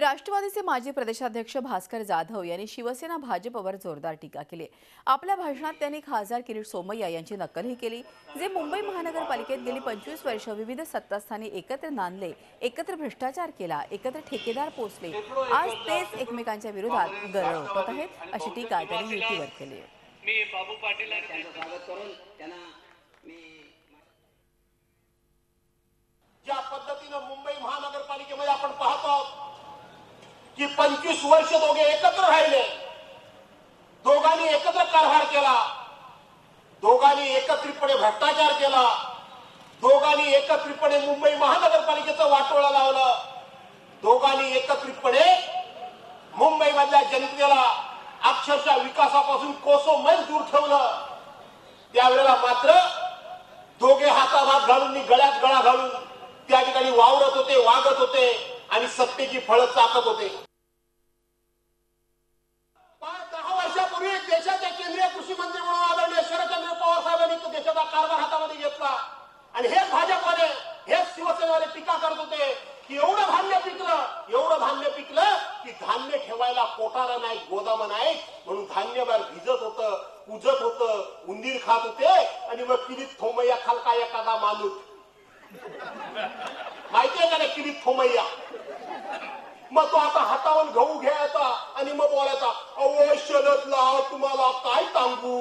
राष्ट्रवादीचे माजी प्रदेशाध्यक्ष भास्कर जाधव यांनी शिवसेना भाजपवर जोरदार टीका केली। आपल्या भाषणात त्यांनी खासदार किरीट सोमय्या यांची नक्कलही केली, जे मुंबई महानगरपालिकेत गेली 25 वर्ष विविध सत्तास्थानी एकत्र नांदले, एकत्र भ्रष्टाचार केला, एकत्र ठेकेदार पोचले, आज तेच एकमेकांच्या विरोधात गरळ ओकत आहेत, अशी टीका त्यांनी युतीवर केली। मी बाबू पाटील स्वागत करून त्यांना ज्या पद्धतीने मुंबई महानगरपालिकेमध्ये आपण पाहतो की 25 वर्ष दोघे एकत्र राहिले, दोघांनी एकत्र कारभार केला, दोघांनी एकत्रितपणे भ्रष्टाचार केला, दोघांनी एकत्रितपणे मुंबई महानगरपालिकेचं वाटोळं लावलं, दोघांनी एकत्रितपणे मुंबई मधल्या जनतेला अक्षरशः विकासापासून कोसो मैल दूर ठेवलं। त्यावेळेला मात्र दोघे हाताहात घालून गळ्यात गळा घालून त्या ठिकाणी वावरत होते, वागत होते आणि सत्तेची फळं चाकत होते। 10 वर्षापूर्वी देशाचे केंद्रीय कृषी मंत्री म्हणून आदरणीय शरदचंद्र पवार साहेबांनी देशाचा कारभार हातामध्ये घेतला आणि हेच भाजपने, हेच शिवसेनेवाले टीका करत होते की एवढं धान्य पिकलं की धान्य ठेवायला कोठारा नाही, गोदाम नाही, म्हणून धान्यभर भिजत होतं, कुजत होतं, उंदीर खात होते आणि मग किरीट सोमय्या खालका एखादा माणूस माहितीये का किरीट सोमय्या, मग तो आता हातावर गहू घ्यायचा आणि मग बोलायचा, अहो शरदला तुम्हाला काय टांगू,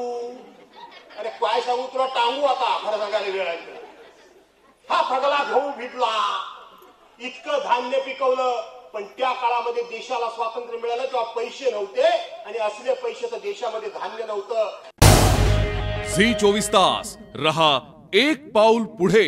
अरे काय सांगू तुला, टांगू आता खरं सांगायला वेळ आहे। हा सगळा गहू भिजला, इतकं धान्य पिकवलं, पण त्या काळामध्ये देशाला स्वातंत्र्य मिळालं तेव्हा पैसे नव्हते आणि असले पैसे तर देशामध्ये धान्य नव्हतं। झी 24 तास रहा एक पाऊल पुढे।